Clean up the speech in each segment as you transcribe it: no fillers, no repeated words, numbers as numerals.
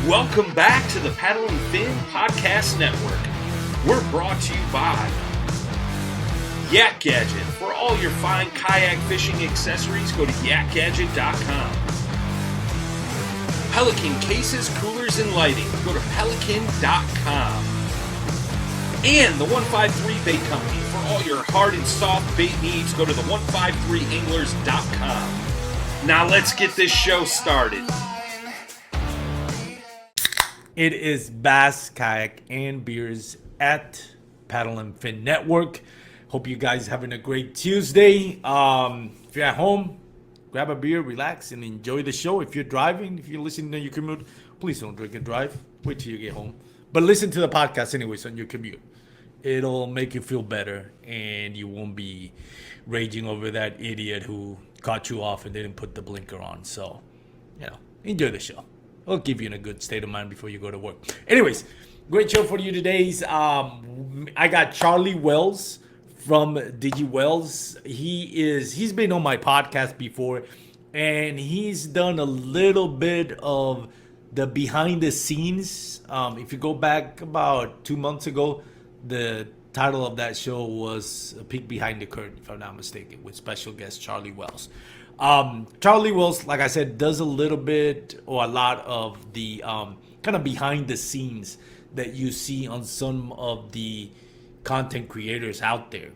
Welcome back to the Paddle and Fin Podcast Network. We're brought to you by Yak Gadget. For all your fine kayak fishing accessories, go to yakgadget.com. Pelican cases, coolers, and lighting. Go to pelican.com. And the 153 Bait Company. For all your hard and soft bait needs, go to the 153anglers.com. Now let's get this show started. It is Bass, Kayak, and Beers at Paddle and Fin Network. Hope you guys having a great Tuesday. If you're at home, grab a beer, relax, and enjoy the show. If you're driving, if you're listening to your commute, please don't drink and drive. Wait till you get home. But listen to the podcast anyways on your commute. It'll make you feel better, and you won't be raging over that idiot who caught you off and didn't put the blinker on. So, enjoy the show. It'll keep you in a good state of mind before you go to work. Anyways, great show for you today's. I got Charlie Wells from DigiWells. He's been on my podcast before, and he's done a little bit of the behind the scenes. If you go back about 2 months ago, the title of that show was A Peek Behind the Curtain, if I'm not mistaken, with special guest Charlie Wells. Charlie Wells, like I said, does a little bit or a lot of the kind of behind the scenes that you see on some of the content creators out there.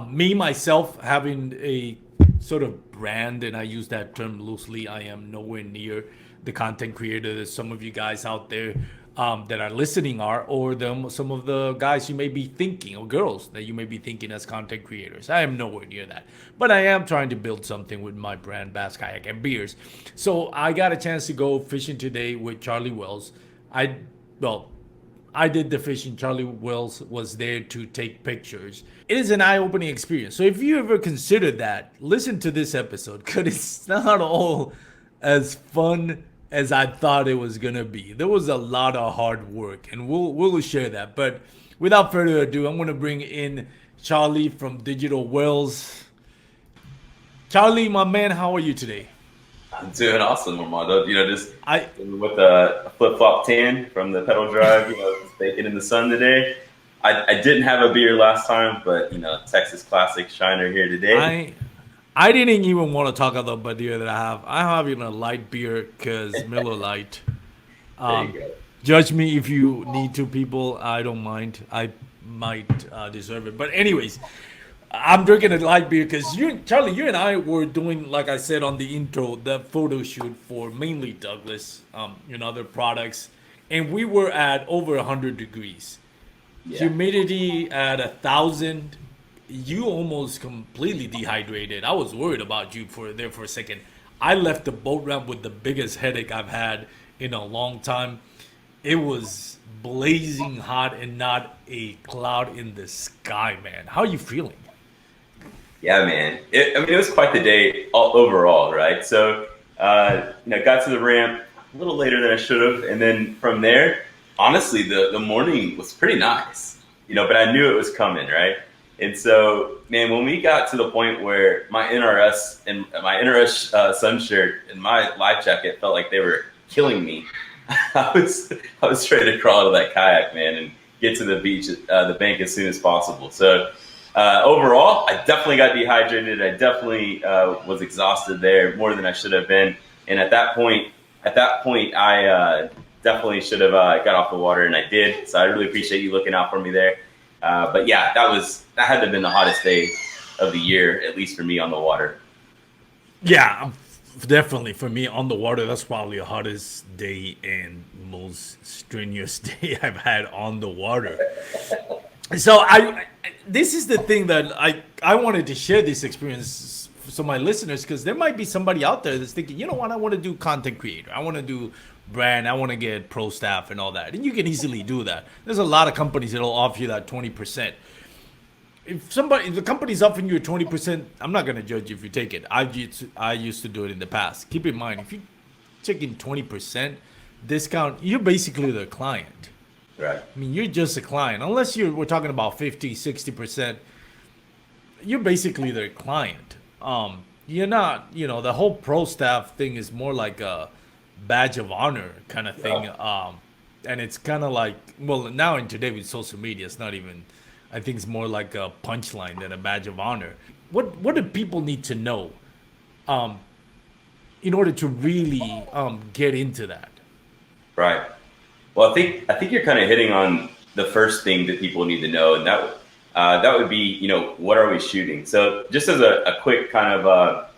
Me, myself, having a sort of brand, and I use that term loosely, I am nowhere near the content creator that some of you guys out there that are listening are, or some of the guys you may be thinking, or girls that you may be thinking as content creators. I am nowhere near that. But I am trying to build something with my brand, Bass, Kayak, and Beers. So I got a chance to go fishing today with Charlie Wells. I did the fishing. Charlie Wells was there to take pictures. It is an eye-opening experience. So if you ever consider that, listen to this episode, because it's not all as fun as I thought it was gonna be. There was a lot of hard work, and we'll share that. But without further ado, I'm gonna bring in Charlie from Digital Wells. Charlie, my man, how are you today? I'm doing awesome, Armando. Just with a flip-flop tan from the pedal drive, just baking in the sun today. I didn't have a beer last time, but Texas Classic Shiner here today. I didn't even want to talk about the beer that I have. I'm having a light beer because Miller Lite. There you go. Judge me if you need to, people. I don't mind. I might deserve it. But anyways, I'm drinking a light beer because Charlie, you and I were doing, like I said on the intro, the photo shoot for mainly Douglas, other products. And we were at over 100 degrees. Yeah. Humidity at 1,000. You almost completely dehydrated. I was worried about you for a second. I left the boat ramp with the biggest headache I've had in a long time. It was blazing hot and not a cloud in the sky, man. How are you feeling? Yeah, man. It was quite the day overall, right? So, got to the ramp a little later than I should have. And then from there, honestly, the morning was pretty nice, but I knew it was coming, right? And so, man, when we got to the point where my NRS sun shirt and my life jacket felt like they were killing me, I was ready to crawl out of that kayak, man, and get to the beach, the bank as soon as possible. So overall, I definitely got dehydrated. I definitely was exhausted there more than I should have been. And at that point, I definitely should have got off the water, and I did. So I really appreciate you looking out for me there. But yeah, that had to have been the hottest day of the year, at least for me on the water. Yeah, definitely for me on the water. That's probably the hottest day and most strenuous day I've had on the water. So this is the thing that I wanted to share this experience so my listeners, because there might be somebody out there that's thinking, you know what, I want to do content creator. I want to do brand. I want to get pro staff and all that. And you can easily do that. There's a lot of companies that'll offer you that 20%. If the company's offering you a 20%, I'm not going to judge you if you take it. I used to do it in the past. Keep in mind, if you taking 20% discount, you're basically the client. Right. I mean, you're just a client. Unless we're talking about 50, 60%, you're basically their client. You're not, the whole pro staff thing is more like badge of honor kind of thing. And it's kind of like, well, now in today with social media, it's not even, I think it's more like a punchline than a badge of honor. What do people need to know in order to really get into that? Right. Well, I think you're kind of hitting on the first thing that people need to know, and that would be, you know, what are we shooting? So just as a quick kind of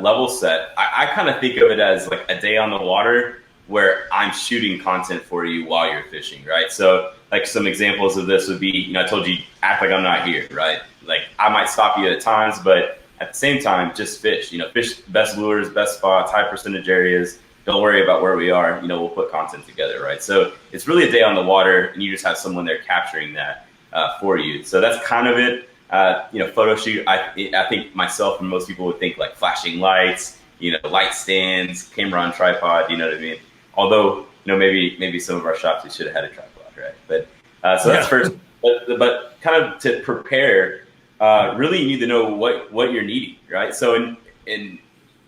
level set, I kind of think of it as like a day on the water where I'm shooting content for you while you're fishing, right? So like some examples of this would be, you know, I told you, act like I'm not here, right? Like I might stop you at times, but at the same time, just fish, you know, fish best lures, best spots, high percentage areas. Don't worry about where we are, you know, we'll put content together, right? So it's really a day on the water, and you just have someone there capturing that for you. So that's kind of it. You know, photo shoot, I think myself and most people would think like flashing lights, you know, light stands, camera on tripod, you know what I mean? Although, you know, maybe some of our shops, we should have had a tripod, right? But so that's first, but kind of to prepare, really you need to know what you're needing, right? So in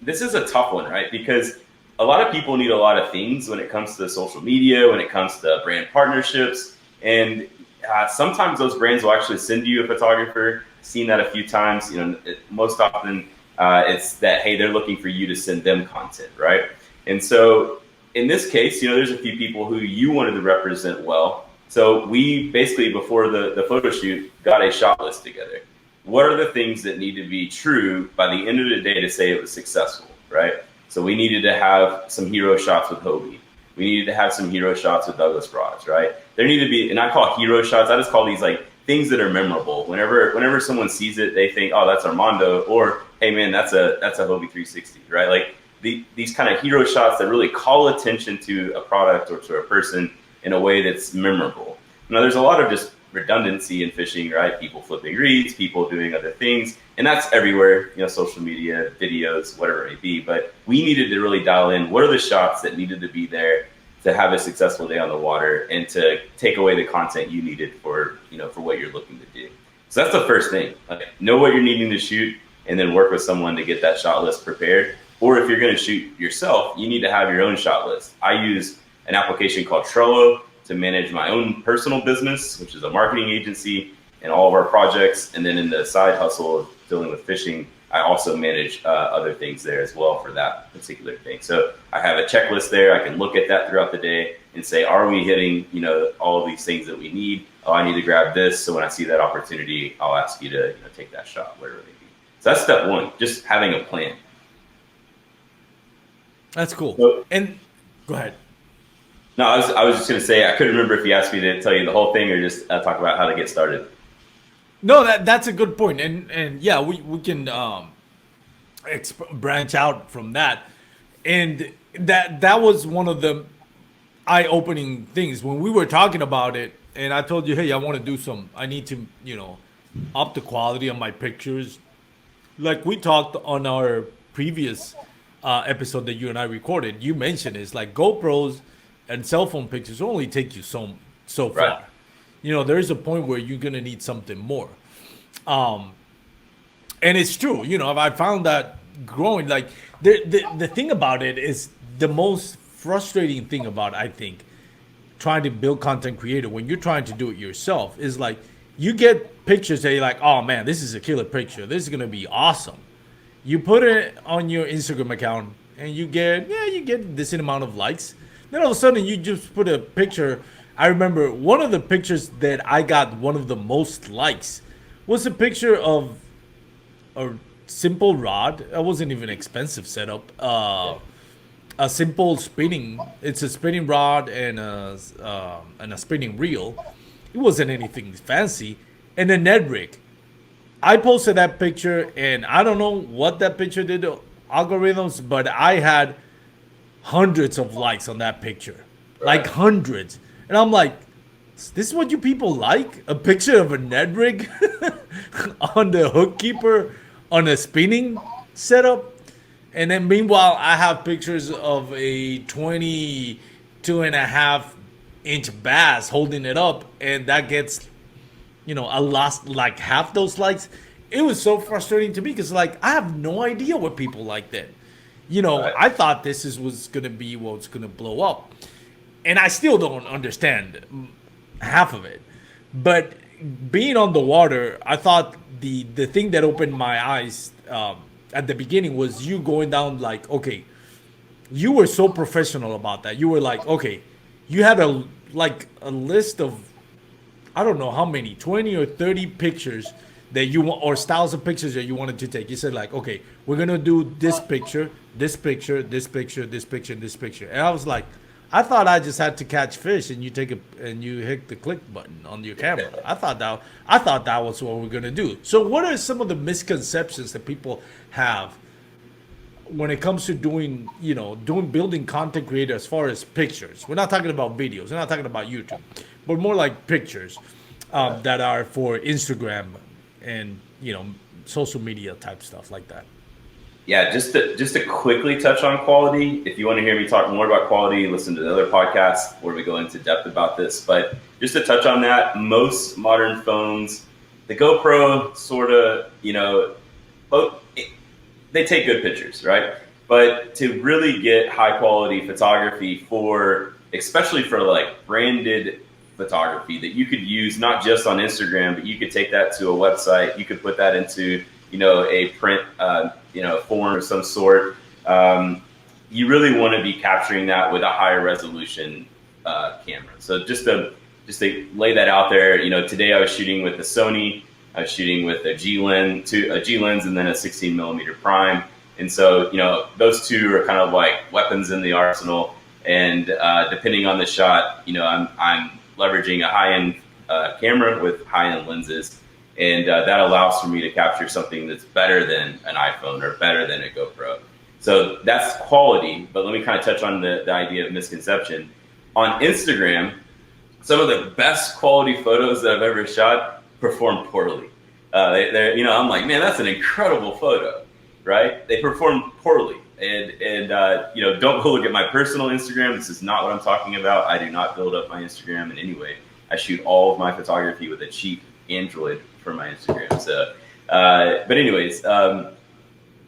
this is a tough one, right? Because a lot of people need a lot of things when it comes to social media, when it comes to brand partnerships. And sometimes those brands will actually send you a photographer. Seen that a few times. You know, most often it's that, hey, they're looking for you to send them content, right? And so in this case, you know, there's a few people who you wanted to represent well. So we basically, before the photo shoot, got a shot list together. What are the things that need to be true by the end of the day to say it was successful, right? So we needed to have some hero shots with Hobie. We needed to have some hero shots with Douglas rods, right? There need to be, and I call hero shots, I just call these like things that are memorable. Whenever someone sees it, they think, oh, that's Armando, or hey man, that's a Hobie 360, right? Like these kind of hero shots that really call attention to a product or to a person in a way that's memorable. Now there's a lot of just redundancy in fishing, right? People flipping reeds, people doing other things, and that's everywhere, you know, social media, videos, whatever it may be. But we needed to really dial in what are the shots that needed to be there to have a successful day on the water and to take away the content you needed for, you know, for what you're looking to do. So that's the first thing. Okay, know what you're needing to shoot and then work with someone to get that shot list prepared. Or if you're going to shoot yourself, you need to have your own shot list. I use an application called Trello to manage my own personal business, which is a marketing agency, and all of our projects. And then in the side hustle of dealing with fishing, I also manage other things there as well for that particular thing. So I have a checklist there. I can look at that throughout the day and say, are we hitting, you know, all of these things that we need? Oh, I need to grab this. So when I see that opportunity, I'll ask you to, you know, take that shot, whatever it may be. So that's step one, just having a plan. That's cool. So, and go ahead. No, I was just going to say, I couldn't remember if you asked me to tell you the whole thing or just talk about how to get started. No, that's a good point. And yeah, we can branch out from that. And that was one of the eye-opening things when we were talking about it. And I told you, hey, I need to, you know, up the quality of my pictures. Like we talked on our previous episode that you and I recorded, you mentioned it's like GoPros and cell phone pictures only take you so far. Right. You know, there's a point where you're gonna need something more. And it's true. You know, I found that growing, like the thing about it is the most frustrating thing about, I think, trying to build content creator when you're trying to do it yourself is like you get pictures that you're like, oh man, this is a killer picture. This is gonna be awesome. You put it on your Instagram account and you get this amount of likes. Then all of a sudden you just put a picture. I remember one of the pictures that I got one of the most likes was a picture of a simple rod. It wasn't even an expensive setup. A simple spinning. It's a spinning rod and a spinning reel. It wasn't anything fancy. And a Ned rig. I posted that picture, and I don't know what that picture did to algorithms, but I had hundreds of likes on that picture. Right. Like hundreds. And I'm like, this is what you people like? A picture of a Ned rig on the hook keeper on a spinning setup? And then meanwhile, I have pictures of a 22.5-inch bass holding it up, and that gets, you know, I lost like half those likes. It was so frustrating to me because, like, I have no idea what people like that. You know, Right. I thought was going to be what's going to blow up. And I still don't understand half of it. But being on the water, I thought the thing that opened my eyes at the beginning was you going down like, okay, you were so professional about that. You were like, okay, you had a list of I don't know how many, 20 or 30 pictures that you want, or styles of pictures that you wanted to take. You said like, okay, we're gonna do this picture, this picture, this picture, this picture, and this picture. And I was like, I thought I just had to catch fish and you hit the click button on your camera. I thought that was what we're gonna do. So what are some of the misconceptions that people have when it comes to building content creator as far as pictures? We're not talking about videos. We're not talking about YouTube, but more like pictures that are for Instagram and social media type stuff like that. Yeah, just to quickly touch on quality. If you want to hear me talk more about quality, listen to the other podcasts where we go into depth about this. But just to touch on that, most modern phones, the GoPro sort of, they take good pictures, right? But to really get high quality photography especially for like branded photography that you could use not just on Instagram, but you could take that to a website. You could put that into, a print, form of some sort. You really want to be capturing that with a higher resolution camera. So just to lay that out there, today I was shooting with the Sony. I was shooting with a G lens, and then a 16 millimeter prime. And so, those two are kind of like weapons in the arsenal. And depending on the shot, I'm leveraging a high-end camera with high-end lenses. And that allows for me to capture something that's better than an iPhone or better than a GoPro. So that's quality. But let me kind of touch on the idea of misconception. On Instagram, some of the best quality photos that I've ever shot perform poorly. I'm like, man, that's an incredible photo, right? They perform poorly. And don't go look at my personal Instagram. This is not what I'm talking about. I do not build up my Instagram in any way. I shoot all of my photography with a cheap Android for my Instagram. So, but anyways,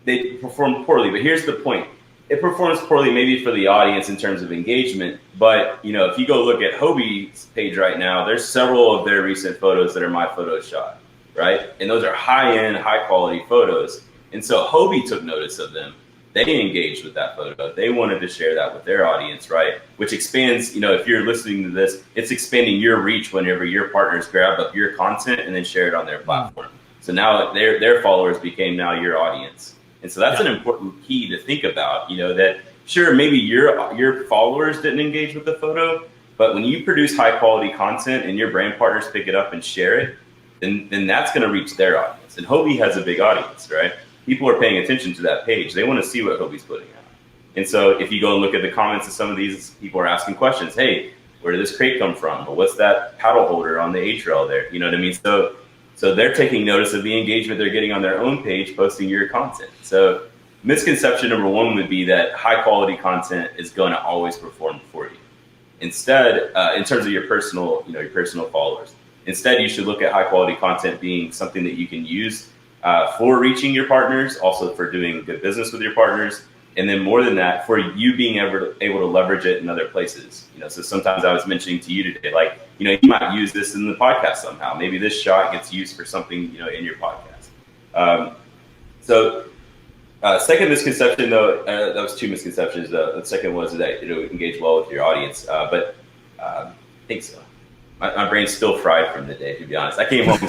they perform poorly. But here's the point. It performs poorly maybe for the audience in terms of engagement. But, if you go look at Hobie's page right now, there's several of their recent photos that are my Photoshop, right? And those are high-end, high-quality photos. And so Hobie took notice of them. They engaged with that photo. They wanted to share that with their audience, right? Which expands, if you're listening to this, it's expanding your reach whenever your partners grab up your content and then share it on their platform. So now their followers became now your audience. And so that's an important key to think about, that sure, maybe your followers didn't engage with the photo, but when you produce high quality content and your brand partners pick it up and share it, then that's going to reach their audience. And Hobie has a big audience, right? People are paying attention to that page. They want to see what Hobie's putting out. And so if you go and look at the comments of some of these, people are asking questions. Hey, where did this crate come from? Or what's that paddle holder on the A-trail there? You know what I mean? So they're taking notice of the engagement they're getting on their own page, posting your content. So misconception number one would be that high quality content is going to always perform for you. Instead, in terms of your personal followers, instead you should look at high quality content being something that you can use for reaching your partners, also for doing good business with your partners, and then more than that, for you being able to leverage it in other places. So sometimes I was mentioning to you today, like, you might use this in the podcast somehow. Maybe this shot gets used for something, in your podcast. Second misconception, though, that was two misconceptions. The second was that it would engage well with your audience, but I think so. My brain's still fried from the day, to be honest. I came home.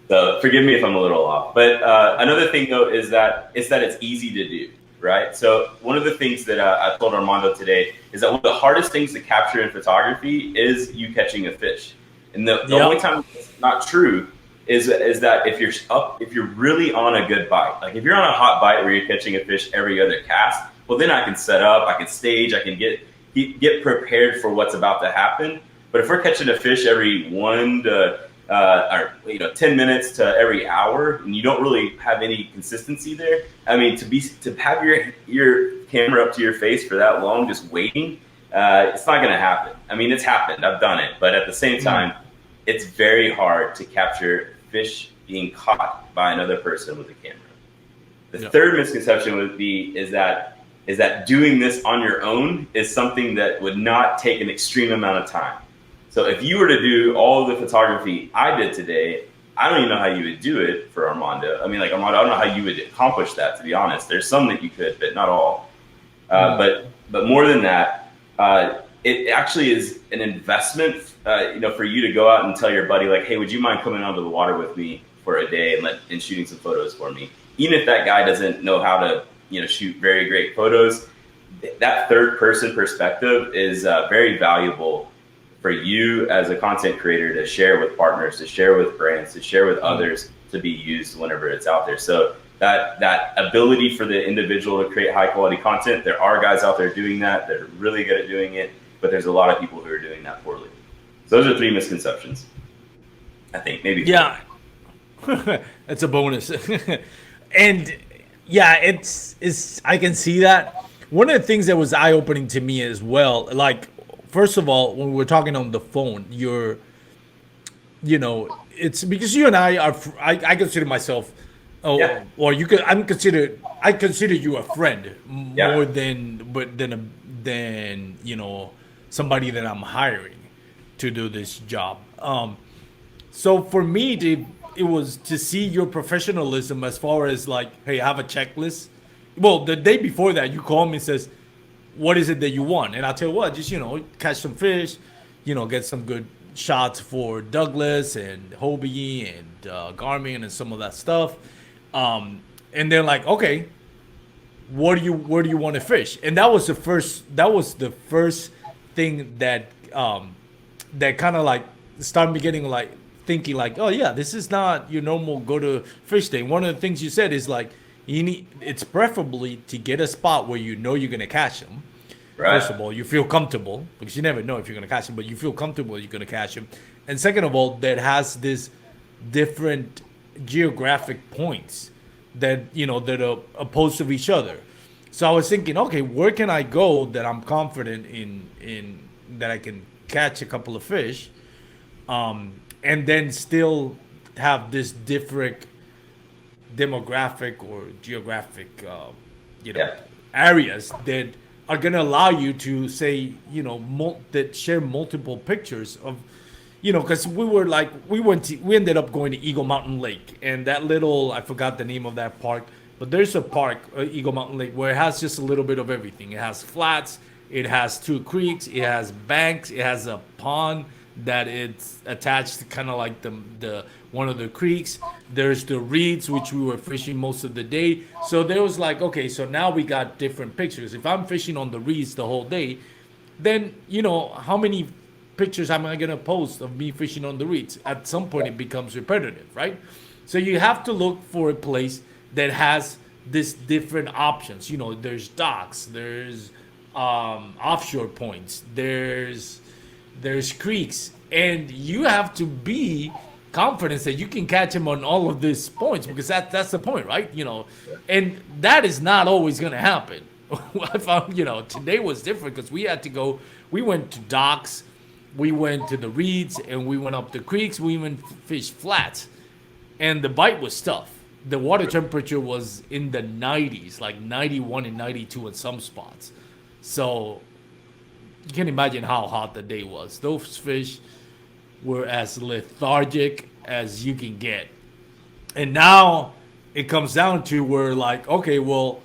So forgive me if I'm a little off. But another thing, though, is that it's easy to do, right? So one of the things that I told Armando today is that one of the hardest things to capture in photography is you catching a fish. And the only time it's not true is that if you're really on a good bite, like if you're on a hot bite where you're catching a fish every other cast, well, then I can set up, I can stage, I can get prepared for what's about to happen. But if we're catching a fish every 10 minutes to every hour, and you don't really have any consistency there. I mean, to have your camera up to your face for that long, just waiting, it's not going to happen. I mean, it's happened. I've done it, but at the same time, it's very hard to capture fish being caught by another person with a camera. The Yeah. third misconception would be is that doing this on your own is something that would not take an extreme amount of time. So if you were to do all of the photography I did today, I don't even know how you would do it for Armando. I mean, like Armando, I don't know how you would accomplish that, to be honest. There's some that you could, but not all. But more than that, it actually is an investment, for you to go out and tell your buddy, like, hey, would you mind coming onto the water with me for a day and shooting some photos for me? Even if that guy doesn't know how to, shoot very great photos, that third person perspective is very valuable for you as a content creator to share with partners, to share with brands, to share with others, to be used whenever it's out there. So that ability for the individual to create high quality content, there are guys out there doing that. They're really good at doing it, but there's a lot of people who are doing that poorly. So those are 3 misconceptions, I think, maybe. Yeah. It's a bonus. And yeah, it's I can see that. One of the things that was eye-opening to me as well, like, first of all, when we're talking on the phone, it's because you and I are, I consider myself, or I consider you a friend more than somebody that I'm hiring to do this job. So for me, it was to see your professionalism as far as like, hey, I have a checklist. Well, the day before that, you call me and says, what is it that you want? And I'll tell you what, just, catch some fish, get some good shots for Douglas and Hobie and Garmin and some of that stuff. And they're like, okay, where do you want to fish? And that was the first thing that kind of like started me getting like thinking like, oh yeah, this is not your normal go to fish day. One of the things you said is like, it's preferably to get a spot where you're gonna catch them. Right. First of all, you feel comfortable, because you never know if you're gonna catch them, but you feel comfortable you're gonna catch them. And second of all, that has this different geographic points that that are opposed to each other. So I was thinking, okay, where can I go that I'm confident in that I can catch a couple of fish, and then still have this different demographic or geographic, areas that are going to allow you to say, that share multiple pictures of, because we ended up going to Eagle Mountain Lake, and that little, I forgot the name of that park, but there's a park, Eagle Mountain Lake, where it has just a little bit of everything. It has flats, it has 2 creeks, it has banks, it has a pond that it's attached to kind of like the one of the creeks. There's the reeds, which we were fishing most of the day. So there was like, okay, so now we got different pictures. If I'm fishing on the reeds the whole day, then how many pictures am I gonna post of me fishing on the reeds? At some point it becomes repetitive, right? So you have to look for a place that has this different options. There's docks, there's offshore points, there's creeks, and you have to be confident that you can catch them on all of these points, because that's the point, right? And that is not always going to happen. I found, today was different because we went to docks, we went to the reeds, and we went up the creeks, we even fished flats, and the bite was tough. The water temperature was in the 90s, like 91 and 92 in some spots. So you can imagine how hot the day was. Those fish were as lethargic as you can get. And now it comes down to where like, okay, well,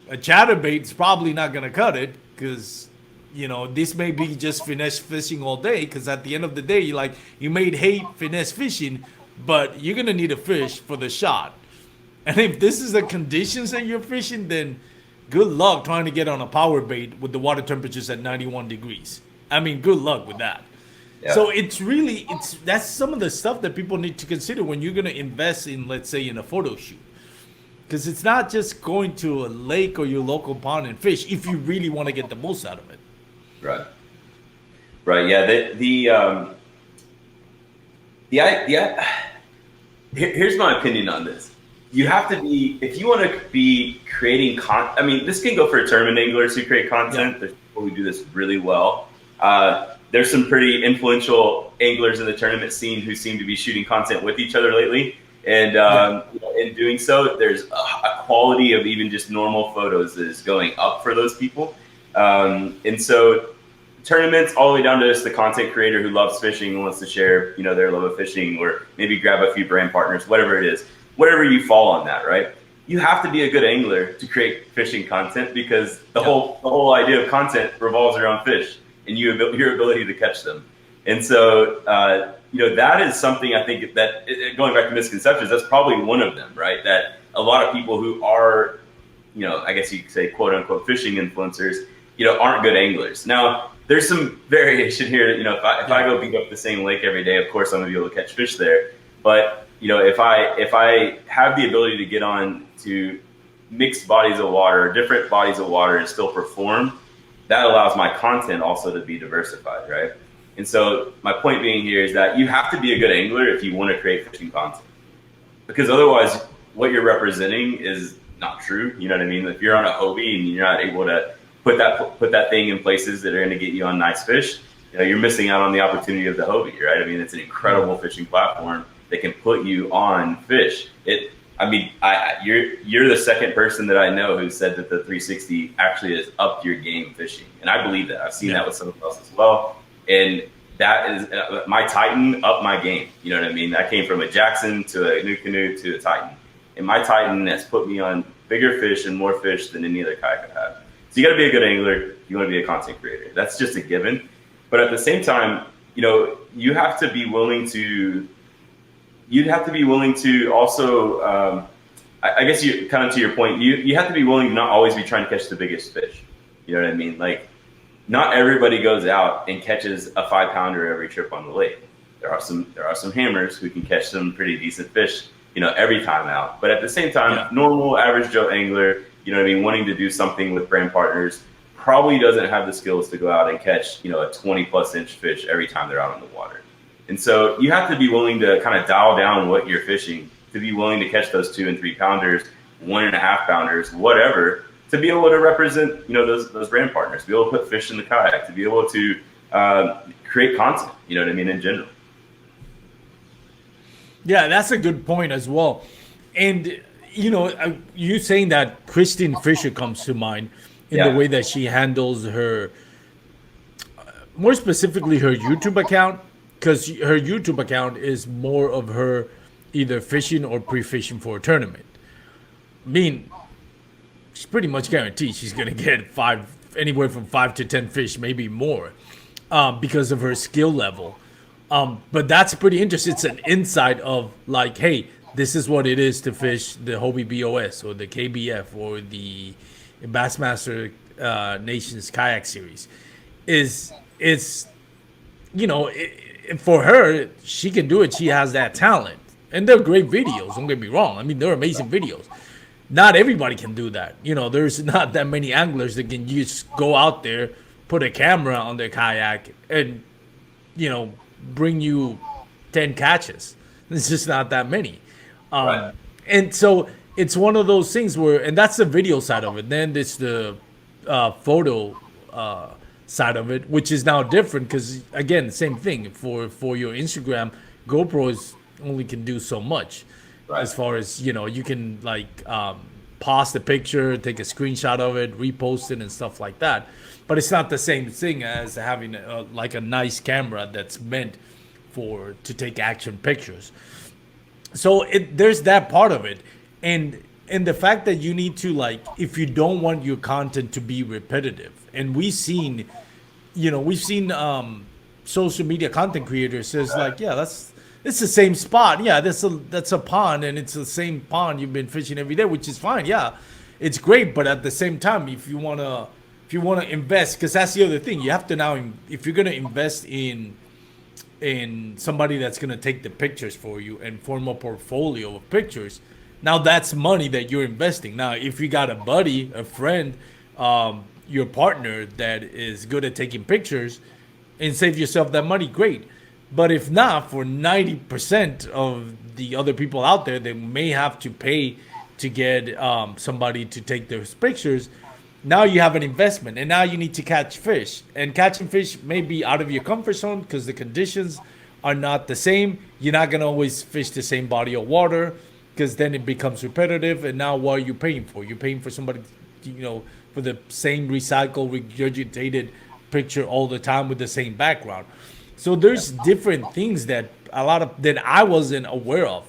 a chatterbait's probably not going to cut it, because, this may be just finesse fishing all day, because at the end of the day, you may hate finesse fishing, but you're going to need a fish for the shot. And if this is the conditions that you're fishing, then good luck trying to get on a power bait with the water temperatures at 91 degrees. I mean, good luck with that. Yeah. So that's some of the stuff that people need to consider when you're going to invest in, let's say, in a photo shoot. Because it's not just going to a lake or your local pond and fish if you really want to get the most out of it. Right. Yeah. Here's my opinion on this. You have to be, if you want to be creating content, I mean, this can go for tournament anglers who create content. Yeah. There's people who do this really well. There's some pretty influential anglers in the tournament scene who seem to be shooting content with each other lately. And in doing so, there's a quality of even just normal photos that is going up for those people. And so tournaments all the way down to just the content creator who loves fishing and wants to share, their love of fishing, or maybe grab a few brand partners, whatever it is, wherever you fall on that, right? You have to be a good angler to create fishing content, because the whole idea of content revolves around fish and your ability to catch them. And so, that is something I think that, going back to misconceptions, that's probably one of them, right? That a lot of people who are, I guess you could say, quote unquote, fishing influencers, aren't good anglers. Now, there's some variation here. If I go beat up the same lake every day, of course I'm gonna be able to catch fish there. But if I have the ability to get on to mixed bodies of water, different bodies of water, and still perform, that allows my content also to be diversified, right? And so my point being here is that you have to be a good angler if you want to create fishing content, because otherwise what you're representing is not true. You know what I mean? If you're on a Hobie and you're not able to put that thing in places that are going to get you on nice fish, you're missing out on the opportunity of the Hobie, right? I mean, it's an incredible fishing platform that can put you on fish. You're the second person that I know who said that the 360 actually has upped your game fishing, and I believe that. I've seen that with someone else as well, and that is my Titan upped my game. You know what I mean? I came from a Jackson to a new canoe to a Titan, and my Titan has put me on bigger fish and more fish than any other kayak I've had. So you got to be a good angler. You want to be a content creator. That's just a given. But at the same time, you have to be willing to. You'd have to be willing to also. I guess you kind of, to your point, you have to be willing to not always be trying to catch the biggest fish. You know what I mean? Like, not everybody goes out and catches a 5-pounder every trip on the lake. There are some hammers who can catch some pretty decent fish, every time out. But at the same time, normal average Joe angler, wanting to do something with brand partners, probably doesn't have the skills to go out and catch, a 20+ inch fish every time they're out on the water. And so you have to be willing to kind of dial down what you're fishing, to be willing to catch those 2 and 3 pounders, 1.5 pounders, whatever, to be able to represent, those brand partners, to be able to put fish in the kayak, to be able to create content, in general. Yeah, that's a good point as well. And, you saying that Christine Fisher comes to mind in the way that she handles her, more specifically her YouTube account, because her YouTube account is more of her either fishing or pre-fishing for a tournament. I mean, she's pretty much guaranteed she's going to get anywhere from 5 to 10 fish, maybe more, because of her skill level. But that's pretty interesting. It's an insight of like, hey, this is what it is to fish the Hobie BOS or the KBF or the Bassmaster Nations Kayak Series. For her, she can do it. She has that talent. And they're great videos, don't get me wrong. I mean, they're amazing videos. Not everybody can do that. There's not that many anglers that can just go out there, put a camera on their kayak, and, bring you 10 catches. It's just not that many. Right. And so it's one of those things where, and that's the video side of it. Then there's the photo side of it, which is now different because, again, same thing. For your Instagram, GoPros only can do so much. Right. As far as, you can pause the picture, take a screenshot of it, repost it and stuff like that. But it's not the same thing as having a nice camera that's meant to take action pictures. So there's that part of it. And the fact that you need to, if you don't want your content to be repetitive, and we've seen social media content creators says it's the same spot. Yeah, that's a pond, and it's the same pond you've been fishing every day, which is fine. Yeah, it's great. But at the same time, if you wanna invest, because that's the other thing, you have to now, if you're gonna invest in somebody that's gonna take the pictures for you and form a portfolio of pictures, now that's money that you're investing. Now, if you got a buddy, a friend, your partner that is good at taking pictures, and save yourself that money, great. But if not, for 90% of the other people out there, they may have to pay to get somebody to take those pictures. Now you have an investment, and now you need to catch fish. And catching fish may be out of your comfort zone because the conditions are not the same. You're not gonna always fish the same body of water because then it becomes repetitive. And now what are you paying for? You're paying for somebody, for the same recycled, regurgitated picture all the time with the same background. So there's different things that I wasn't aware of,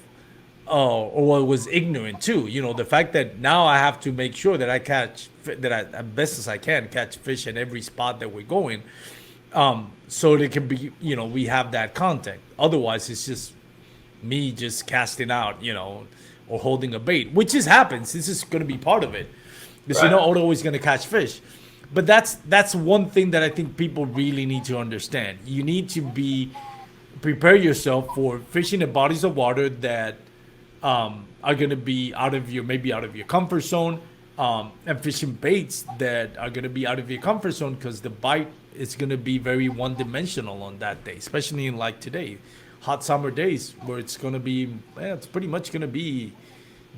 or was ignorant to. The fact that now I have to make sure that as best as I can catch fish in every spot that we're going, so it can be, we have that contact. Otherwise, it's just me just casting out, or holding a bait, which happens. This is going to be part of it, because you're not always going to catch fish. But that's one thing that I think people really need to understand. You need to prepare yourself for fishing in bodies of water that are going to be out of your comfort zone, and fishing baits that are going to be out of your comfort zone, because the bite is going to be very one-dimensional on that day, especially in like today, hot summer days, where it's going to be, it's pretty much going to be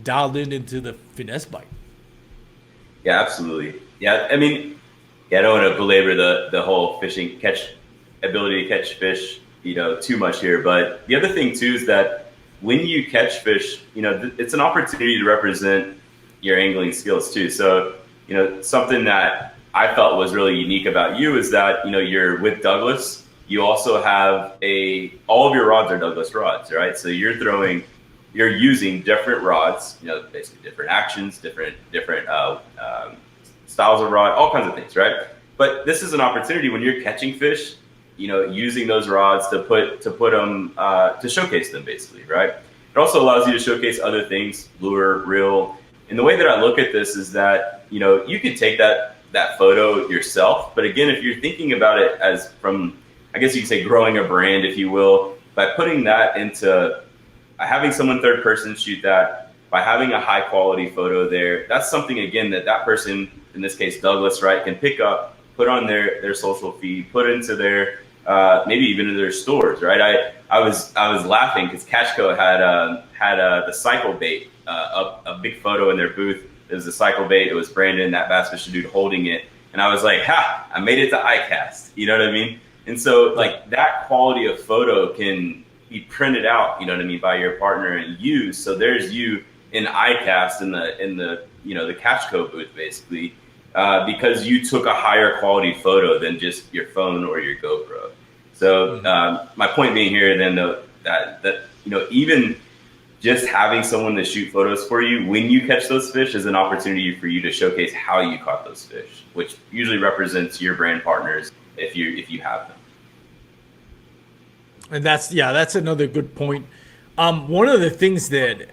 dialed into the finesse bite. Yeah, absolutely. Yeah, I mean, I don't want to belabor the whole ability to catch fish, too much here. But the other thing too is that when you catch fish, it's an opportunity to represent your angling skills too. So, something that I felt was really unique about you is that, you're with Douglas. You also have all of your rods are Douglas rods, right? So you're using different rods, basically different actions, different styles of rod, all kinds of things, right? But this is an opportunity when you're catching fish, using those rods to put them to showcase them, basically, right? It also allows you to showcase other things, lure, reel. And the way that I look at this is that, you could take that photo yourself. But again, if you're thinking about it as from, I guess you could say, growing a brand, if you will, by putting that into having someone third person shoot that, by having a high quality photo there, that's something, again, that person, in this case Douglas, right, can pick up, put on their social feed, put into their maybe even in their stores, right? I was laughing because Catchco had the cycle bait, a big photo in their booth. It was a cycle bait. It was Brandon, that bass fishing dude, holding it, and I was like, "Ha! I made it to iCast." You know what I mean? And so, like, that quality of photo can be printed out, by your partner and used. So there's you in iCast in the the Catchco booth, basically, because you took a higher quality photo than just your phone or your GoPro. So my point being here, then, that even just having someone to shoot photos for you when you catch those fish is an opportunity for you to showcase how you caught those fish, which usually represents your brand partners if you have them. And that's another good point. One of the things that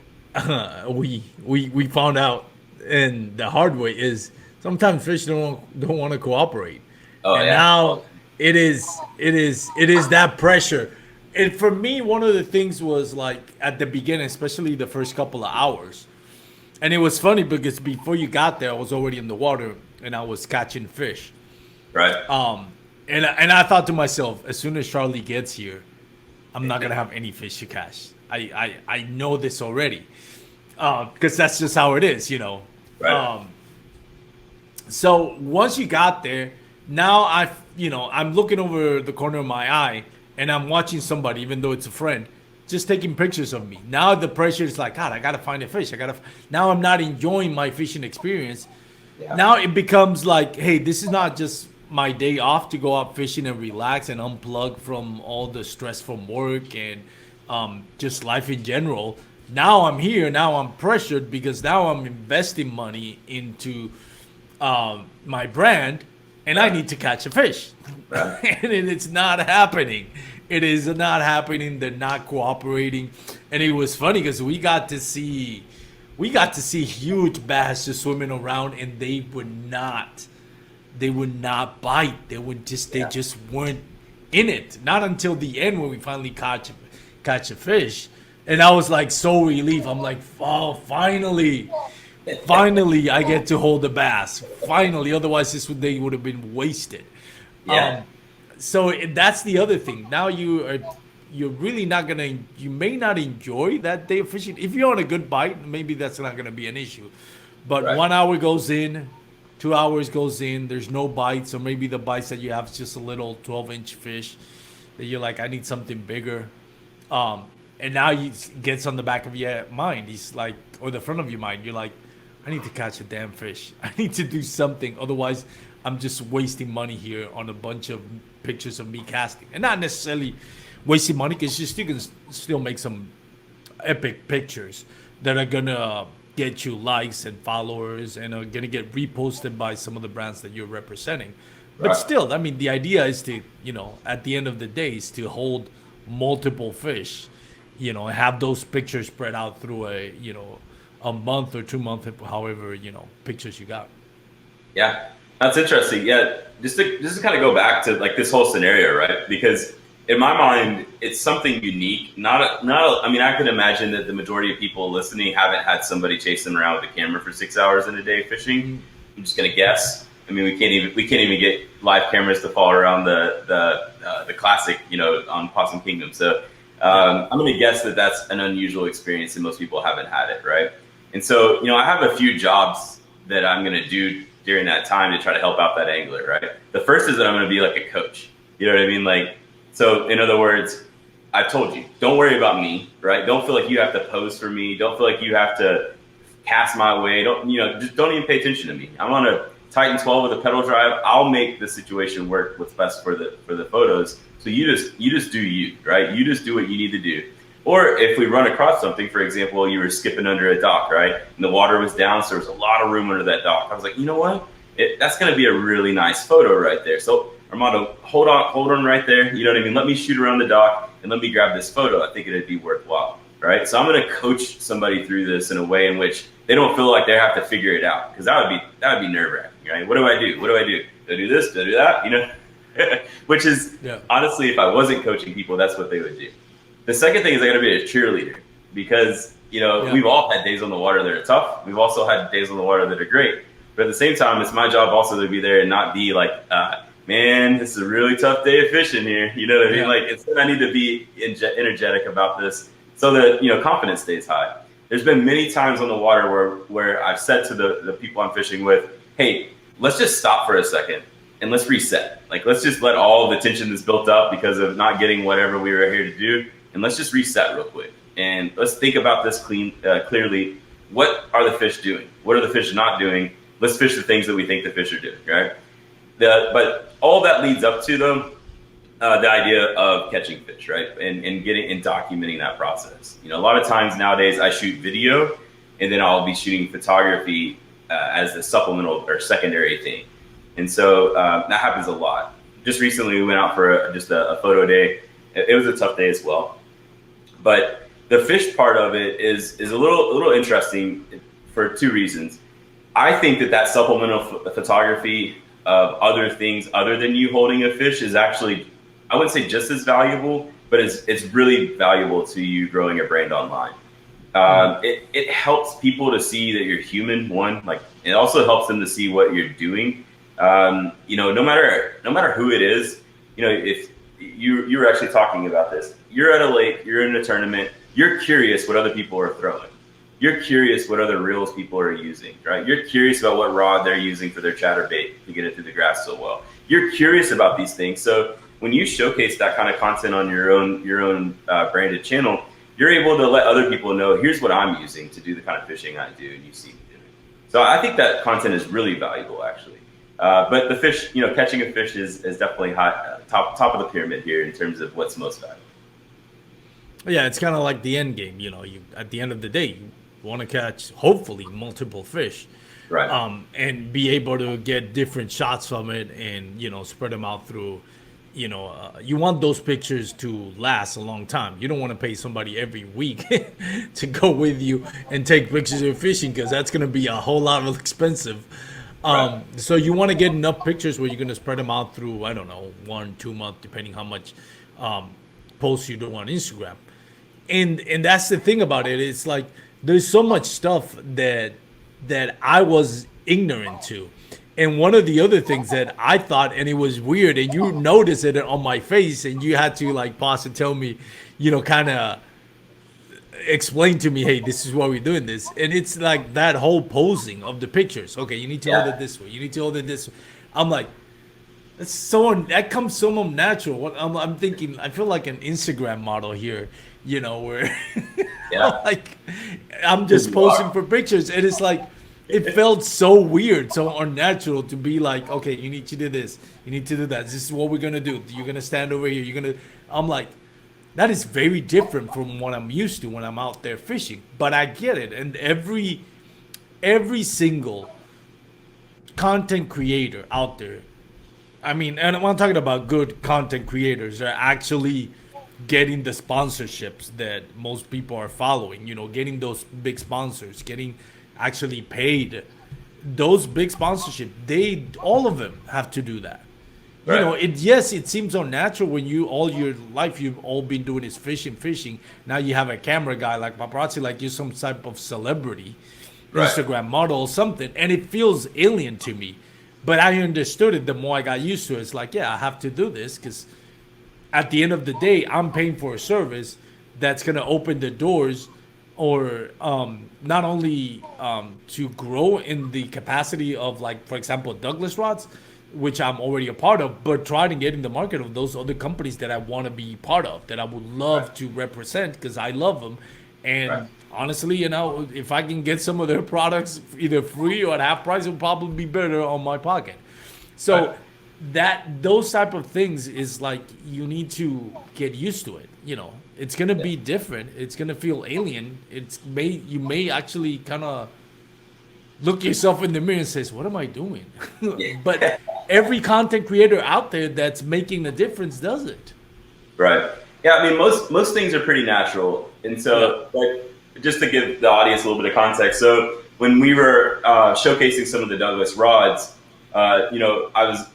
we found out in the hard way is sometimes fish don't want to cooperate. Now it is that pressure. And for me, one of the things was, like, at the beginning, especially the first couple of hours, and it was funny because before you got there, I was already in the water and I was catching fish. Right. And I thought to myself, as soon as Charlie gets here, I'm not gonna have any fish to catch. I know this already, because that's just how it is, Right. So once you got there, now I'm looking over the corner of my eye and I'm watching somebody, even though it's a friend, just taking pictures of me. Now the pressure is like, God, I gotta find a fish. Now I'm not enjoying my fishing experience. Yeah. Now it becomes like, hey, this is not just my day off to go out fishing and relax and unplug from all the stress from work and just life in general. Now I'm here. Now I'm pressured because now I'm investing money into my brand, and I need to catch a fish. And it's not happening. It is not happening. They're not cooperating. And it was funny because we got to see huge bass just swimming around, and they would not bite. They just weren't in it. Not until the end when we finally catch a fish. And I was like so relieved. I'm like, oh, finally I get to hold the bass. Finally, otherwise this day would have been wasted. Yeah. So that's the other thing. Now you're really not gonna. You may not enjoy that day of fishing. If you're on a good bite, maybe that's not gonna be an issue. But 1 hour goes in, 2 hours goes in. There's no bites, or maybe the bites that you have is just a little 12-inch fish that you're like, I need something bigger. And now it gets on the back of your mind. He's like, or the front of your mind. You're like, I need to catch a damn fish. I need to do something. Otherwise, I'm just wasting money here on a bunch of pictures of me casting. And not necessarily wasting money, because you can still make some epic pictures that are going to get you likes and followers and are going to get reposted by some of the brands that you're representing. But still, I mean, the idea is to, at the end of the day, is to hold multiple fish, have those pictures spread out through a month or 2 month, however, pictures you got. Yeah, that's interesting. Yeah, just to kind of go back to like this whole scenario, right? Because in my mind, it's something unique. I mean, I could imagine that the majority of people listening haven't had somebody chase them around with a camera for 6 hours in a day fishing. I'm just gonna guess. I mean, we can't even get live cameras to follow around the classic, on Possum Kingdom. So I'm gonna guess that that's an unusual experience, and most people haven't had it, right? And so, I have a few jobs that I'm gonna do during that time to try to help out that angler, right? The first is that I'm gonna be like a coach. You know what I mean? Like, so in other words, I've told you, don't worry about me, right? Don't feel like you have to pose for me. Don't feel like you have to cast my way. Just don't even pay attention to me. I'm on a Titan 12 with a pedal drive. I'll make the situation work what's best for the photos. So you just do you, right? You just do what you need to do. Or if we run across something, for example, you were skipping under a dock, right? And the water was down, so there was a lot of room under that dock. I was like, you know what? That's going to be a really nice photo right there. So Armando, hold on right there. You know what I mean? Let me shoot around the dock and let me grab this photo. I think it'd be worthwhile, right? So I'm going to coach somebody through this in a way in which they don't feel like they have to figure it out, because that would be nerve wracking, right? What do I do? Do I do this? Do I do that? Which is honestly, if I wasn't coaching people, that's what they would do. The second thing is I got to be a cheerleader, because we've all had days on the water that are tough. We've also had days on the water that are great. But at the same time, it's my job also to be there and not be like, man, this is a really tough day of fishing here. You know what I mean? Like, instead, I need to be energetic about this so that, confidence stays high. There's been many times on the water where I've said to the people I'm fishing with, hey, let's just stop for a second and let's reset. Like, let's just let all the tension that's built up because of not getting whatever we were here to do, and let's just reset real quick. And let's think about this clearly. What are the fish doing? What are the fish not doing? Let's fish the things that we think the fish are doing, right? But all that leads up to the idea of catching fish, right? And getting and documenting that process. A lot of times nowadays I shoot video, and then I'll be shooting photography as a supplemental or secondary thing. And so that happens a lot. Just recently we went out for just a photo day. It was a tough day as well. But the fish part of it is a little interesting for two reasons. I think that supplemental photography of other things other than you holding a fish is actually, I wouldn't say just as valuable, but it's really valuable to you growing a brand online. It helps people to see that you're human. One, like, it also helps them to see what you're doing. No matter who it is, if you were actually talking about this, you're at a lake, you're in a tournament, you're curious what other people are throwing. You're curious what other reels people are using, right? You're curious about what rod they're using for their chatterbait to get it through the grass so well. You're curious about these things. So when you showcase that kind of content on your own branded channel, you're able to let other people know, here's what I'm using to do the kind of fishing I do, and you see me doing it. So I think that content is really valuable, actually. But the fish, catching a fish is definitely high, top of the pyramid here in terms of what's most valuable. Yeah, it's kind of like the end game. You at the end of the day, you want to catch hopefully multiple fish, right? And be able to get different shots from it, and spread them out through. You want those pictures to last a long time. You don't want to pay somebody every week to go with you and take pictures of fishing, because that's going to be a whole lot of expensive. Right. So you want to get enough pictures where you're going to spread them out through, 1-2 months, depending how much posts you do on Instagram. And that's the thing about it. It's like there's so much stuff that I was ignorant to. And one of the other things that I thought, and it was weird, and you noticed it on my face, and you had to pause and tell me, kind of explain to me, hey, this is why we're doing this. And it's like that whole posing of the pictures. Okay, you need to hold it this way. You need to hold it this way. I'm like, that comes so natural. I'm thinking, I feel like an Instagram model here, you know, where Yeah. like I'm just posting for pictures, and it's like it felt so weird, so unnatural to be like, okay, you need to do this, you need to do that. This is what we're gonna do. You're gonna stand over here. You're gonna. I'm like, that is very different from what I'm used to when I'm out there fishing. But I get it, and every single content creator out there, I mean, and I'm talking about good content creators, are actually getting the sponsorships that most people are following, you know, getting those big sponsors, getting actually paid. Those big sponsorship, they all of them have to do that. You Right. know, yes, it seems unnatural when you all your life you've all been doing is fishing. Now you have a camera guy like paparazzi, like you're some type of celebrity, Right. Instagram model or something, and it feels alien to me. But I understood it the more I got used to it. It's like, yeah, I have to do this because at the end of the day, I'm paying for a service that's gonna open the doors, or not only to grow in the capacity of, like, for example, Douglas rods, which I'm already a part of, but try to get in the market of those other companies that I want to be part of, that I would love Right. to represent because I love them. And Right. honestly, you know, if I can get some of their products either free or at half price, it would probably be better on my pocket. So Right. that those type of things is like you need to get used to it. You know, it's gonna be different. It's gonna feel alien. You may actually kind of look yourself in the mirror and says, "What am I doing?" Yeah. But every content creator out there that's making a difference does it. Right. Yeah, I mean, most things are pretty natural, and so like just to give the audience a little bit of context. So when we were showcasing some of the Douglas rods, you know, I was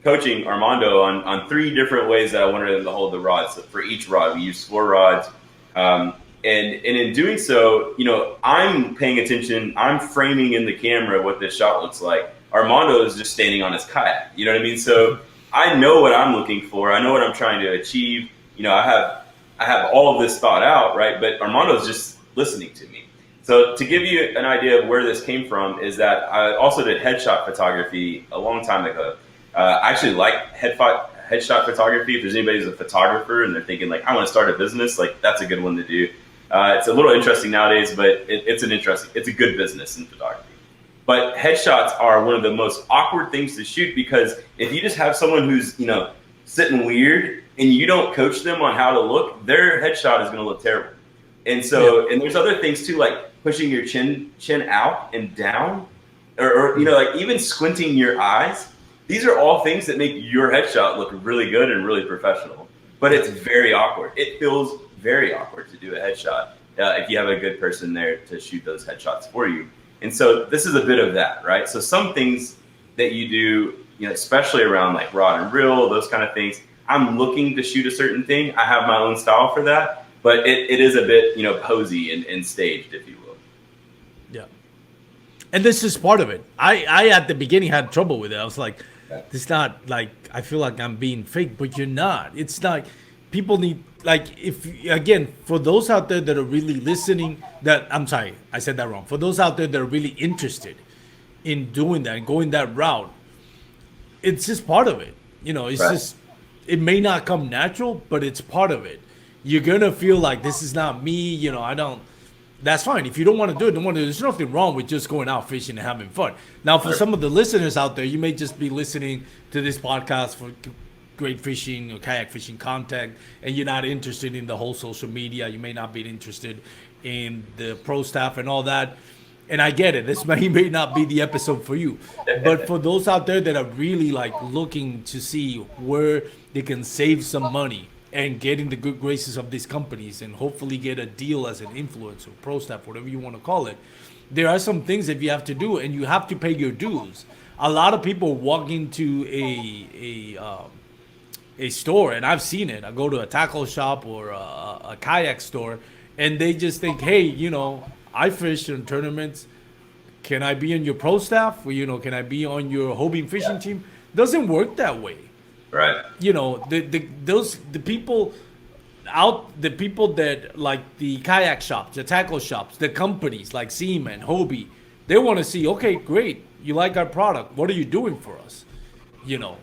coaching Armando on 3 different ways that I wanted him to hold the rods. So for each rod, we used 4 rods, and in doing so, you know, I'm paying attention. I'm framing in the camera what this shot looks like. Armando is just standing on his kayak. You know what I mean? So I know what I'm looking for. I know what I'm trying to achieve. You know, I have all of this thought out, right? But Armando's just listening to me. So to give you an idea of where this came from is that I also did headshot photography a long time ago. I actually like headshot photography. If there's anybody who's a photographer and they're thinking like, I want to start a business, like that's a good one to do. It's a little interesting nowadays, but it's a good business in photography. But headshots are one of the most awkward things to shoot because if you just have someone who's, you know, sitting weird and you don't coach them on how to look, their headshot is going to look terrible. And so, and there's other things too, like pushing your chin out and down, or you know, like even squinting your eyes. These are all things that make your headshot look really good and really professional. But it's very awkward. It feels very awkward to do a headshot if you have a good person there to shoot those headshots for you. And so this is a bit of that, right? So some things that you do, you know, especially around like rod and reel, those kind of things, I'm looking to shoot a certain thing. I have my own style for that, but it is a bit, you know, posy and staged, if you will. Yeah. And this is part of it. I at the beginning had trouble with it. I was like, it's not like, I feel like I'm being fake, but you're not. It's like people need, like, if, again, for those out there that are really listening, I'm sorry, I said that wrong. For those out there that are really interested in doing that and going that route, it's just part of it. You know, it's just, it may not come natural, but it's part of it. You're going to feel like this is not me, you know, that's fine. If you don't want to do it, there's nothing wrong with just going out fishing and having fun. Now, for some of the listeners out there, you may just be listening to this podcast for great fishing or kayak fishing content, and you're not interested in the whole social media. You may not be interested in the pro staff and all that. And I get it. This may not be the episode for you. But for those out there that are really like looking to see where they can save some money and get in the good graces of these companies and hopefully get a deal as an influencer, pro staff, whatever you want to call it, there are some things that you have to do, and you have to pay your dues. A lot of people walk into a store, and I've seen it. I go to a tackle shop or a kayak store, and they just think, hey, you know, I fish in tournaments. Can I be on your pro staff? Or, you know, can I be on your Hobie fishing team? Doesn't work that way. Right. You know, the people that like the kayak shops, the tackle shops, the companies like Seaman, Hobie, they want to see, okay, great, you like our product. What are you doing for us? You know,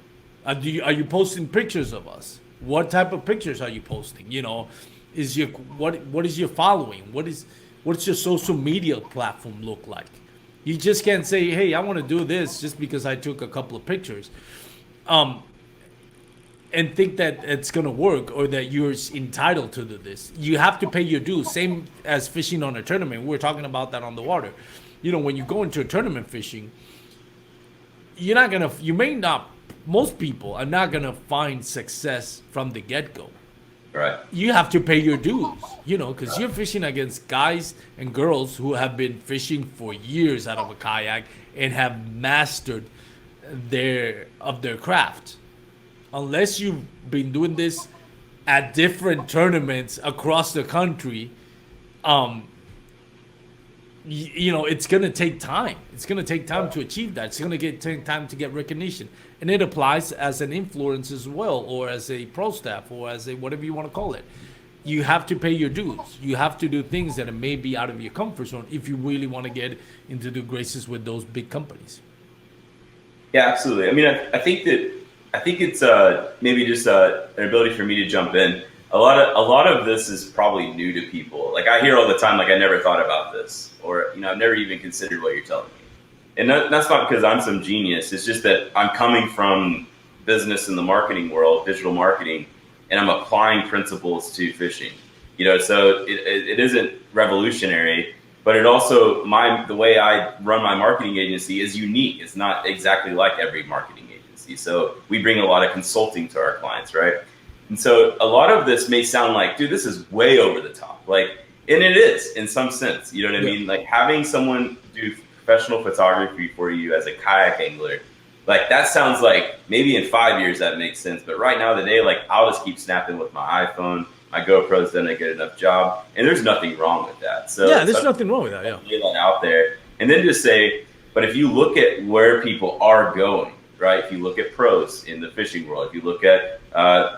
are you posting pictures of us? What type of pictures are you posting? You know, is your what is your following? What's your social media platform look like? You just can't say, hey, I want to do this just because I took a couple of pictures. And think that it's gonna work or that you're entitled to do this. You have to pay your dues. Same as fishing on a tournament. We were talking about that on the water. You know, when you go into a tournament fishing, most people are not gonna find success from the get-go. Right. You have to pay your dues, you know, because you're fishing against guys and girls who have been fishing for years out of a kayak and have mastered their craft. Unless you've been doing this at different tournaments across the country, you know, it's going to take time. It's going to take time to achieve that. It's going to take time to get recognition. And it applies as an influencer as well, or as a pro staff, or as a whatever you want to call it. You have to pay your dues. You have to do things that may be out of your comfort zone if you really want to get into the graces with those big companies. Yeah, absolutely. I mean, I think it's maybe just an ability for me to jump in. A lot of this is probably new to people. Like I hear all the time, like I never thought about this, or you know, I've never even considered what you're telling me. And that's not because I'm some genius. It's just that I'm coming from business in the marketing world, digital marketing, and I'm applying principles to fishing. You know, so it isn't revolutionary, but it also the way I run my marketing agency is unique. It's not exactly like every marketing agency. So we bring a lot of consulting to our clients, right? And so a lot of this may sound like, dude, this is way over the top. Like, and it is in some sense, you know what I mean? Like having someone do professional photography for you as a kayak angler, like that sounds like maybe in 5 years that makes sense. But right now today, like I'll just keep snapping with my iPhone. My GoPro's done a good enough job, and there's nothing wrong with that. So yeah, there's nothing wrong with that. Yeah, get that out there, and then just say, but if you look at where people are going, right? If you look at pros in the fishing world, if you look at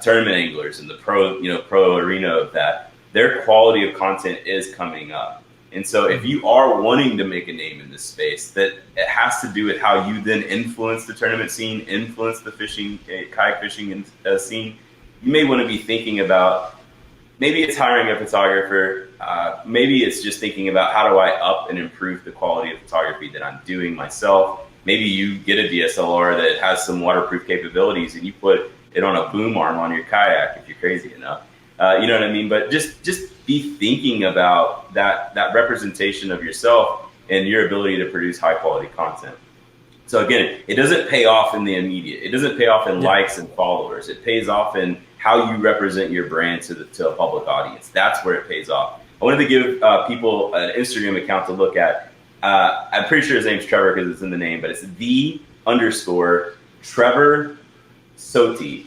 tournament anglers in the pro arena of that, their quality of content is coming up. And so if you are wanting to make a name in this space, that it has to do with how you then influence the tournament scene, influence the fishing, kayak fishing scene. You may want to be thinking about, maybe it's hiring a photographer. Maybe it's just thinking about how do I up and improve the quality of photography that I'm doing myself. Maybe you get a DSLR that has some waterproof capabilities and you put it on a boom arm on your kayak if you're crazy enough. You know what I mean? But just be thinking about that representation of yourself and your ability to produce high quality content. So again, it doesn't pay off in the immediate. It doesn't pay off in likes and followers. It pays off in how you represent your brand to a public audience. That's where it pays off. I wanted to give people an Instagram account to look at. I'm pretty sure his name's Trevor because it's in the name, but it's _Trevor Soty, Soety,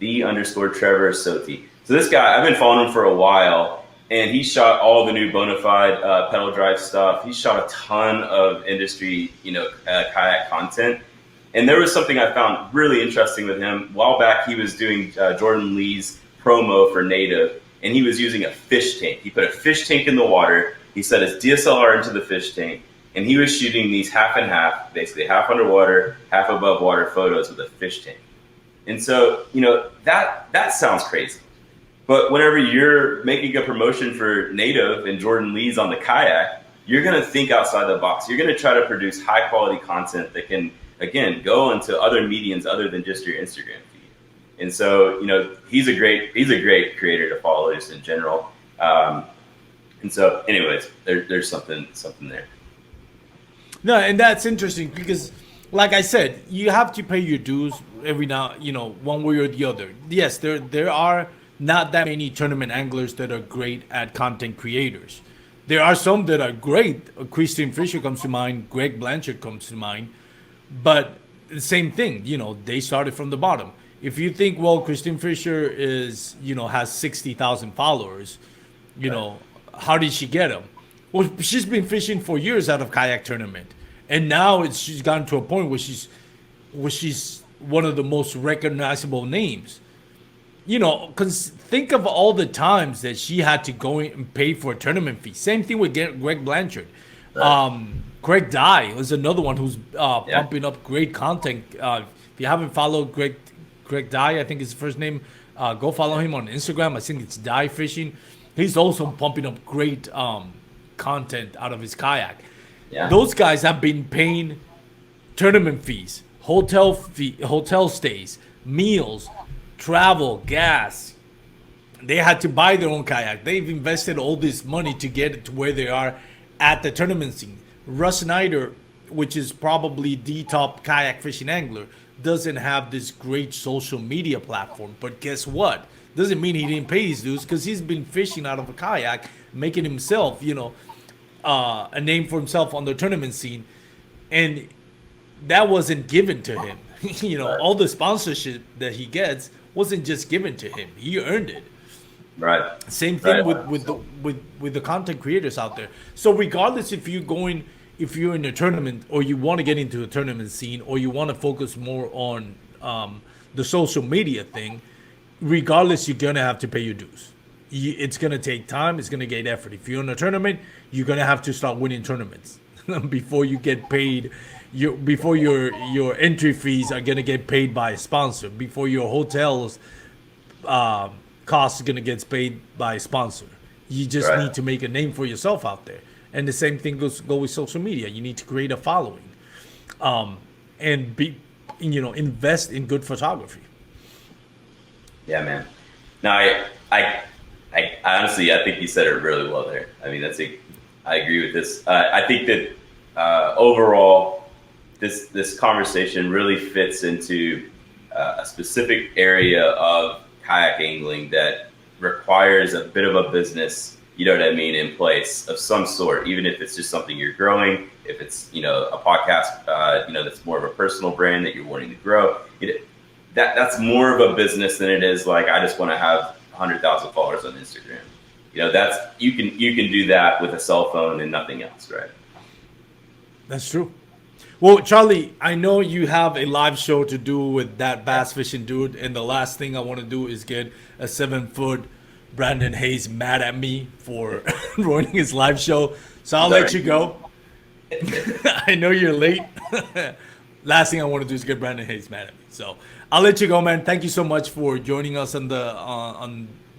_Trevor Soty. So this guy, I've been following him for a while, and he shot all the new Bonafide pedal drive stuff. He shot a ton of industry, kayak content. And there was something I found really interesting with him. A while back, he was doing Jordan Lee's promo for Native, and he was using a fish tank. He put a fish tank in the water. He set his DSLR into the fish tank, and he was shooting these half and half, basically half underwater, half above water photos with a fish tank. And so, that sounds crazy. But whenever you're making a promotion for Native and Jordan Lee's on the kayak, you're going to think outside the box. You're going to try to produce high quality content that can, again, go into other mediums other than just your Instagram feed. And so, he's a great creator to follow just in general. And so, anyways, there's something there. No, and that's interesting because, like I said, you have to pay your dues every now, one way or the other. Yes, there are not that many tournament anglers that are great at content creators. There are some that are great. Christian Fisher comes to mind. Greg Blanchard comes to mind. But the same thing, they started from the bottom. If you think, well, Christian Fisher has 60,000 followers, how did she get them? Well, she's been fishing for years out of kayak tournament, and now she's gotten to a point where she's one of the most recognizable names. Because think of all the times that she had to go in and pay for a tournament fee. Same thing with Greg Blanchard. Greg Dye is another one who's pumping up great content. If you haven't followed Greg Dye, I think his first name, Go follow him on Instagram. I think it's Dive Fishing. He's also pumping up great content out of his kayak. Yeah. Those guys have been paying tournament fees, hotel stays, meals, travel, gas. They had to buy their own kayak. They've invested all this money to get it to where they are at the tournament scene. Russ Snyder, which is probably the top kayak fishing angler, doesn't have this great social media platform. But guess what? Doesn't mean he didn't pay his dues, because he's been fishing out of a kayak, making himself, a name for himself on the tournament scene. And that wasn't given to him. All the sponsorship that he gets wasn't just given to him. He earned it. Right. Same thing Right. with the content creators out there. So regardless if you're in a tournament, or you want to get into a tournament scene, or you want to focus more on the social media thing, regardless, you're gonna have to pay your dues. It's gonna take time. It's gonna get effort. If you're in a tournament, you're gonna have to start winning tournaments before you get paid. Before your entry fees are gonna get paid by a sponsor. Before your hotels costs are gonna get paid by a sponsor. You just Right. need to make a name for yourself out there. And the same thing go with social media. You need to create a following, and invest in good photography. Yeah, man. No, I honestly, I think you said it really well there. I mean, I agree with this. I think that overall, this conversation really fits into a specific area of kayak angling that requires a bit of a business, in place of some sort, even if it's just something you're growing, if it's, a podcast, that's more of a personal brand that you're wanting to grow. That's more of a business than it is like, I just want to have 100,000 followers on Instagram. That's, you can do that with a cell phone and nothing else, right? That's true. Well, Charlie, I know you have a live show to do with that bass fishing dude, and the last thing I want to do is get a 7-foot Brandon Hayes mad at me for ruining his live show. So I'll let you go. I know you're late. Last thing I want to do is get Brandon Hayes mad at me. So I'll let you go, man. Thank you so much for joining us on the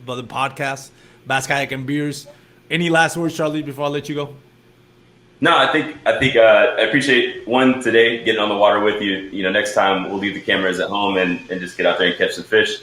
podcast, Bass Kayak and Beers. Any last words, Charlie, before I let you go? No, I think I appreciate today getting on the water with you. Next time we'll leave the cameras at home and just get out there and catch some fish.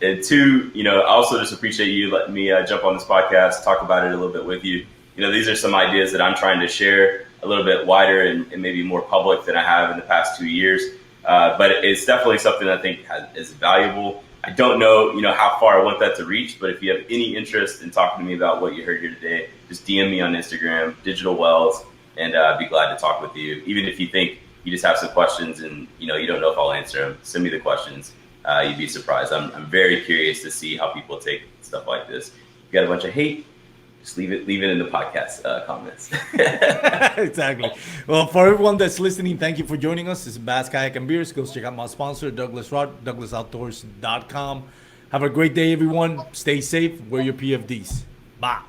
And two, I also just appreciate you letting me jump on this podcast, talk about it a little bit with you. These are some ideas that I'm trying to share a little bit wider and maybe more public than I have in the past 2 years. But it's definitely something I think is valuable. I don't know, how far I want that to reach, but if you have any interest in talking to me about what you heard here today, just DM me on Instagram, Digital Wells, and I'd be glad to talk with you. Even if you think you just have some questions and, you don't know if I'll answer them, send me the questions. You'd be surprised. I'm very curious to see how people take stuff like this. You got a bunch of hate, just leave it in the podcast comments. Exactly. Well, for everyone that's listening, thank you for joining us. This is Bass Kayak and Beers. Go check out my sponsor, Douglas Rod, DouglasOutdoors.com. Have a great day, everyone. Stay safe. Wear your PFDs. Bye.